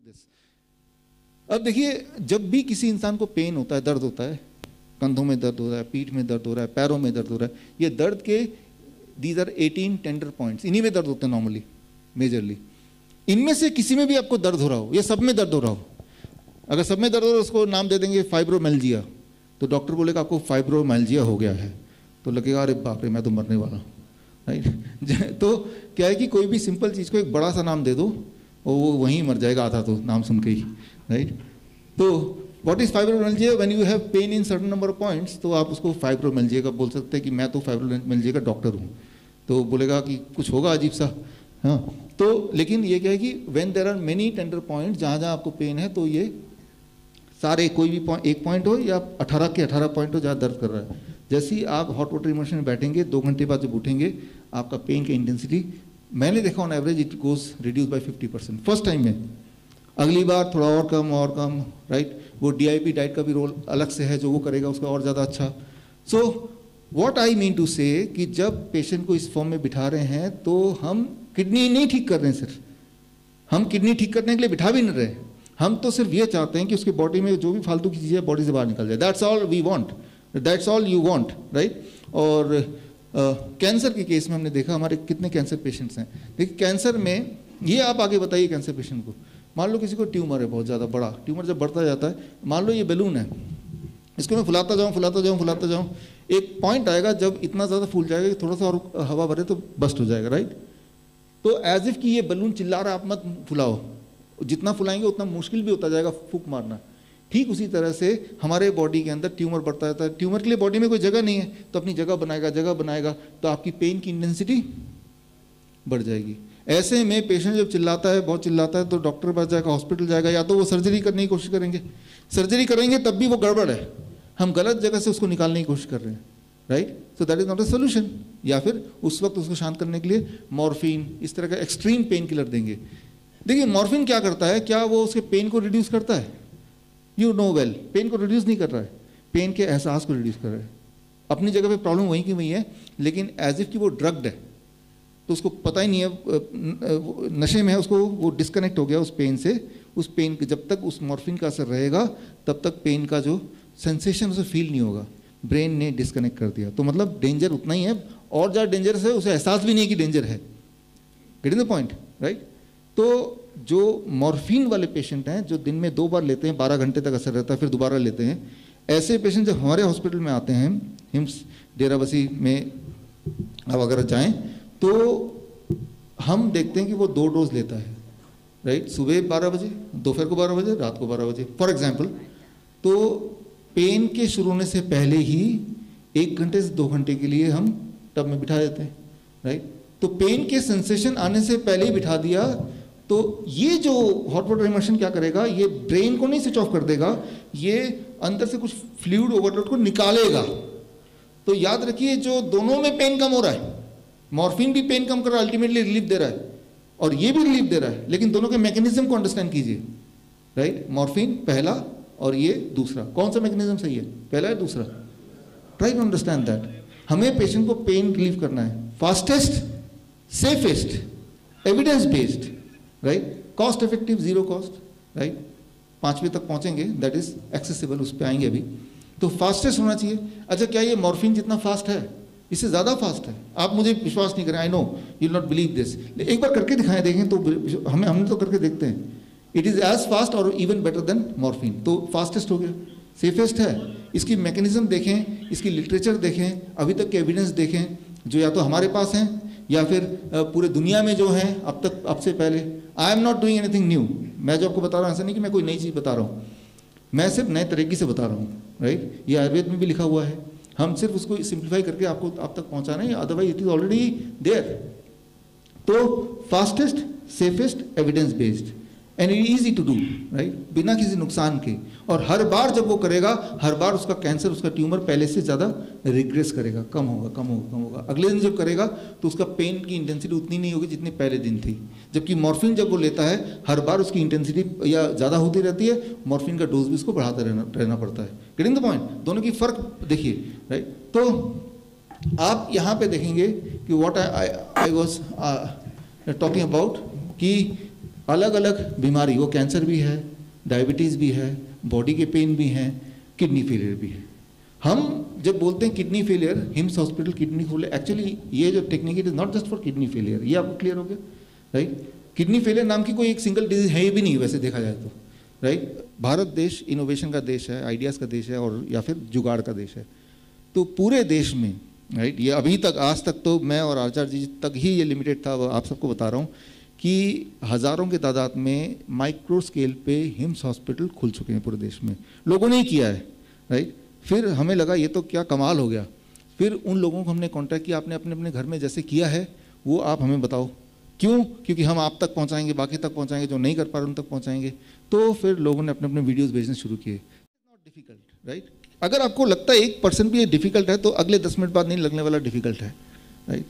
This. अब देखिए, जब भी किसी इंसान को पेन होता है, दर्द होता है, कंधों में दर्द हो रहा है, पीठ में दर्द हो रहा है, पैरों में दर्द हो रहा है, ये दर्द के दीज आर 18 टेंडर पॉइंट्स, इन्हीं में दर्द होते हैं नॉर्मली, मेजरली। इनमें से किसी में भी आपको दर्द हो रहा हो या सब में दर्द हो रहा हो, अगर सब में दर्द हो रहा है उसको नाम दे देंगे फाइब्रोमाइल्जिया, तो डॉक्टर बोलेगा आपको फाइब्रोमाइल्जिया हो गया है, तो लगेगा अरे बाप रे मैं तो मरने वाला हूँ, राइट। तो क्या है कि कोई भी सिंपल चीज़ को एक बड़ा सा नाम दे दो और वो वहीं मर जाएगा आधा तो नाम सुन के ही, राइट। तो what is fibromyalgia? When you have pain in certain number of points, तो आप उसको फाइब्रोमाइल्जिया का बोल सकते हैं कि मैं तो फाइब्रोमाइल्जिया का डॉक्टर हूँ, तो बोलेगा कि कुछ होगा अजीब सा, हाँ। तो लेकिन ये क्या है कि when there are many tender points, जहाँ जहाँ आपको पेन है, तो ये सारे कोई भी एक पॉइंट हो या 18 के 18 पॉइंट हो जहाँ दर्द कर रहा है, जैसे ही आप हॉट वाटर इमर्शन में बैठेंगे 2 घंटे बाद जब उठेंगे, आपका पेन की इंटेंसिटी, मैंने देखा on average it goes reduce by 50% first time में। अगली बार थोड़ा और कम, राइट। वो DIP डाइट का भी रोल अलग से है, जो वो करेगा उसका और ज़्यादा अच्छा। So what I mean to say कि जब पेशेंट को इस फॉर्म में बिठा रहे हैं तो हम किडनी नहीं ठीक कर रहे हैं, सिर्फ हम किडनी ठीक करने के लिए बिठा भी नहीं रहे, हम तो सिर्फ ये चाहते हैं कि उसकी बॉडी में जो भी फालतू की चीज़ें बॉडी से बाहर निकल जाए। That's all we want, that's all you want, right. और कैंसर के केस में हमने देखा हमारे कितने कैंसर पेशेंट्स हैं। देखिए कैंसर में ये आप आगे बताइए कैंसर पेशेंट को, मान लो किसी को ट्यूमर है बहुत ज़्यादा बड़ा, ट्यूमर जब बढ़ता जाता है, मान लो ये बैलून है, इसको मैं फुलाता जाऊँ, एक पॉइंट आएगा जब इतना ज़्यादा फूल जाएगा कि थोड़ा सा और हवा भरे तो बस्ट हो जाएगा, राइट। तो एज इफ कि ये बैलून चिल्ला रहा है आप मत फुलाओ, जितना फुलाएंगे उतना मुश्किल भी होता जाएगा फूंक मारना। ठीक उसी तरह से हमारे बॉडी के अंदर ट्यूमर बढ़ता रहता है, ट्यूमर के लिए बॉडी में कोई जगह नहीं है, तो अपनी जगह बनाएगा, तो आपकी पेन की इंटेंसिटी बढ़ जाएगी। ऐसे में पेशेंट जब चिल्लाता है, बहुत चिल्लाता है, तो डॉक्टर के पास जाएगा, हॉस्पिटल जाएगा, या तो वो सर्जरी करने की कोशिश करेंगे, सर्जरी करेंगे तब भी वो गड़बड़ है, हम गलत जगह से उसको निकालने की कोशिश कर रहे हैं, right. So that is not a solution. या फिर उस वक्त उसको शांत करने के लिए मॉर्फिन, इस तरह का एक्सट्रीम पेन किलर देंगे। देखिए मॉर्फिन क्या करता है, क्या वो उसके पेन को रिड्यूस करता है? यू नो वेल, पेन को रिड्यूस नहीं कर रहा है, पेन के एहसास को रिड्यूस कर रहा है। अपनी जगह पे प्रॉब्लम वहीं की वहीं है, लेकिन एज इफ कि वो ड्रग्ड है, तो उसको पता ही नहीं है, नशे में है, उसको वो डिस्कनेक्ट हो गया उस पेन से। उस पेन जब तक उस मॉर्फिन का असर रहेगा तब तक पेन का जो सेंसेशन उसे फील नहीं होगा, ब्रेन ने डिस्कनेक्ट कर दिया। तो मतलब डेंजर उतना ही है, और ज़्यादा डेंजरस है, उसे एहसास भी नहीं कि डेंजर है। Getting the point, right. तो जो मॉर्फिन वाले पेशेंट हैं, जो दिन में 2 बार लेते हैं, 12 घंटे तक असर रहता है, फिर दोबारा लेते हैं, ऐसे पेशेंट जब हमारे हॉस्पिटल में आते हैं, हिम्स डेराबस्सी में आप अगर जाएं तो हम देखते हैं कि वो 2 डोज लेता है, राइट। सुबह 12 बजे, दोपहर को 12 बजे, रात को 12 बजे फॉर एग्जाम्पल। तो पेन के शुरू होने से पहले ही 1 घंटे से 2 घंटे के लिए हम टब में बिठा देते हैं, राइट। तो पेन के सेंसेशन आने से पहले ही बिठा दिया, तो ये जो हॉट वाटर इमर्शन क्या करेगा, ये ब्रेन को नहीं स्विच ऑफ कर देगा, ये अंदर से कुछ फ्लूइड ओवरलोड को निकालेगा। तो याद रखिए, जो दोनों में पेन कम हो रहा है, मॉर्फिन भी पेन कम कर रहा है, अल्टीमेटली रिलीफ दे रहा है, और ये भी रिलीफ दे रहा है, लेकिन दोनों के मैकेनिज्म को अंडरस्टैंड कीजिए, राइट। मॉर्फिन पहला और ये दूसरा, कौन सा मैकेनिज्म सही है, पहला या दूसरा? Try to understand that. हमें पेशेंट को पेन रिलीफ करना है, fastest, safest, evidence based, right, cost effective, 0 cost, right. 5वें तक पहुंचेंगे, दैट इज एक्सेसिबल, उस पर आएंगे अभी। तो फास्टेस्ट होना चाहिए। अच्छा, क्या ये मॉर्फिन जितना फास्ट है, इससे ज़्यादा फास्ट है? आप मुझे विश्वास नहीं करें, I know you will not believe this, एक बार करके दिखाएं, देखें तो हमने तो करके देखते हैं। इट इज़ एज फास्ट और इवन बेटर देन मॉर्फिन। तो फास्टेस्ट हो गया, सेफेस्ट है। इसकी मैकेनिज्म देखें, इसकी लिटरेचर देखें, अभी तक के एविडेंस देखें, जो या तो हमारे पास हैं या फिर पूरे दुनिया में जो हैं अब तक, अब से पहले। I am not doing anything new, मैं जो आपको बता रहा हूँ ऐसा नहीं कि मैं कोई नई चीज़ बता रहा हूँ, मैं सिर्फ नए तरीके से बता रहा हूँ, राइट। ये आयुर्वेद में भी लिखा हुआ है, हम सिर्फ उसको सिंप्लीफाई करके आपको आप तक पहुँचा रहे हैं, otherwise it is already there. तो fastest, safest, evidence based and easy to do, right, बिना किसी नुकसान के। और हर बार जब वो करेगा, हर बार उसका कैंसर, उसका ट्यूमर पहले से ज़्यादा रिग्रेस करेगा, कम होगा। अगले दिन जब करेगा तो उसका पेन की इंटेंसिटी उतनी नहीं होगी जितनी पहले दिन थी। जबकि मॉर्फिन जब वो लेता है, हर बार उसकी इंटेंसिटी या ज़्यादा होती रहती है, मॉर्फिन का डोज भी उसको बढ़ाता रहना पड़ता है। गेटिंग द पॉइंट, दोनों की फ़र्क देखिए, राइट। तो आप यहाँ पे देखेंगे कि what I was talking about, कि अलग अलग बीमारी, वो कैंसर भी है, डायबिटीज़ भी है, बॉडी के पेन भी हैं, किडनी फेलियर भी है। हम जब बोलते हैं kidney failure, hymns hospital kidney failure, actually ये जो technique is not just for kidney failure, ये आपको क्लियर हो गया, राइट। किडनी फेलियर नाम की कोई एक सिंगल डिजीज है भी नहीं वैसे देखा जाए तो, राइट। भारत देश इनोवेशन का देश है, आइडियाज़ का देश है, और या फिर जुगाड़ का देश है। तो पूरे देश में, राइट, ये अभी तक, आज तक तो मैं और आचार्य जी तक ही ये लिमिटेड था, आप सबको बता रहा हूँ कि हज़ारों के तादाद में माइक्रो स्केल पे हिम्स हॉस्पिटल खुल चुके हैं पूरे देश में, लोगों ने ही किया है, राइट। फिर हमें लगा ये तो क्या कमाल हो गया। फिर उन लोगों को हमने कांटेक्ट किया, आपने अपने अपने घर में जैसे किया है वो आप हमें बताओ, क्यों? क्योंकि हम आप तक पहुंचाएंगे, बाकी तक पहुंचाएंगे, जो नहीं कर पा रहे उन तक पहुंचाएंगे। तो फिर लोगों ने अपने अपने वीडियोस भेजने शुरू किए। Not difficult, right. अगर आपको लगता है 1% भी ये डिफिकल्ट है तो अगले 10 मिनट बाद नहीं लगने वाला डिफिकल्ट है, राइट,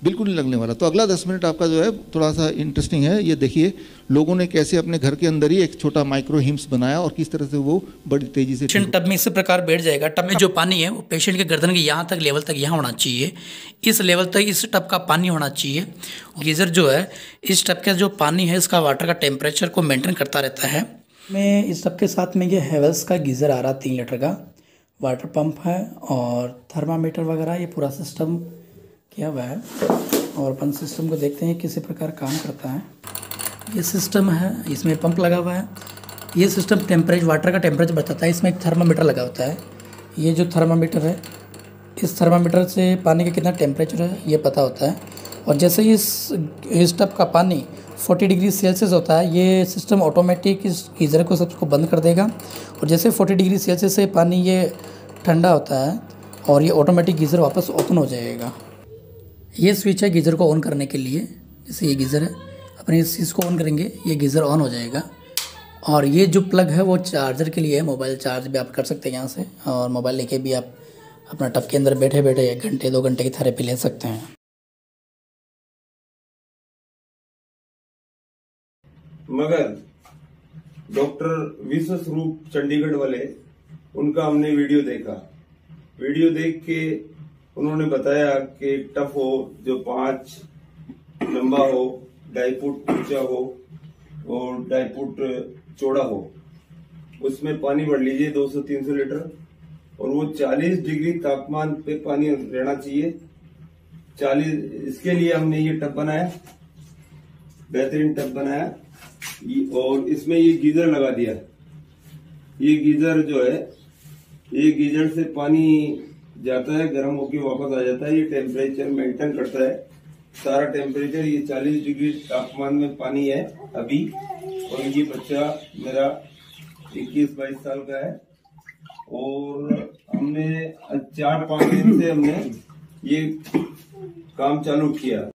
बिल्कुल नहीं लगने वाला। तो अगला 10 मिनट आपका जो है थोड़ा सा इंटरेस्टिंग है। ये देखिए लोगों ने कैसे अपने घर के अंदर ही एक छोटा माइक्रो हिम्स बनाया और किस तरह से वो बड़ी तेजी से पेशेंट टब में इसी प्रकार बैठ जाएगा। टब में जो पानी है वो पेशेंट के गर्दन के यहाँ तक लेवल तक यहाँ होना चाहिए, इस लेवल तक इस टब का पानी होना चाहिए। गीज़र जो है इस टब का जो पानी है इसका वाटर का टेम्परेचर को मेंटेन करता रहता है। मैं इस टब के साथ में ये हेवल्स का गीज़र आ रहा 3 लीटर का, वाटर पंप है और थर्मामीटर वगैरह ये पूरा सिस्टम किया हुआ है। और अपन सिस्टम को देखते हैं किसी प्रकार काम करता है। ये सिस्टम है, इसमें पंप लगा हुआ है। ये सिस्टम टेम्परेचर, वाटर का टेम्परेचर बताता है। इसमें एक थर्मामीटर लगा होता है। ये जो थर्मामीटर है, इस थर्मामीटर से पानी का कितना टेम्परेचर है ये पता होता है। और जैसे ही इस टब का पानी 40 डिग्री सेल्सियस होता है, ये सिस्टम ऑटोमेटिक इस गीज़र को सबको बंद कर देगा। और जैसे 40 डिग्री सेल्सियस से पानी ये ठंडा होता है और ये ऑटोमेटिक गीज़र वापस ओपन हो जाएगा। ये स्विच है गीज़र को ऑन करने के लिए। जैसे ये गीज़र है, अपने इस चीज़ को ऑन करेंगे ये गीज़र ऑन हो जाएगा। और ये जो प्लग है वो चार्जर के लिए है, मोबाइल चार्ज भी आप कर सकते हैं यहाँ से, और मोबाइल लेके भी आप अपना टब के अंदर बैठे बैठे 1 घंटे 2 घंटे की थेरेपी ले सकते हैं। मगर डॉक्टर विश्व स्वरूप चंडीगढ़ वाले, उनका हमने वीडियो देखा। वीडियो देख के उन्होंने बताया कि टफ हो जो 5 लंबा हो, 2.5 फुट ऊंचा हो और 2.5 फुट चौड़ा हो, उसमें पानी भर लीजिए 200-300 लीटर, और वो 40 डिग्री तापमान पे पानी रहना चाहिए। 40, इसके लिए हमने ये टब बनाया, बेहतरीन टब बनाया। और इसमें ये गीजर लगा दिया। ये गीजर जो है, ये गीजर से पानी जाता है, गर्म होके वापस आ जाता है। ये टेम्परेचर मेंटेन करता है सारा टेम्परेचर। ये 40 डिग्री तापमान में पानी है अभी। और ये बच्चा मेरा 21-22 साल का है, और हमने 4-5 दिन से हमने ये काम चालू किया।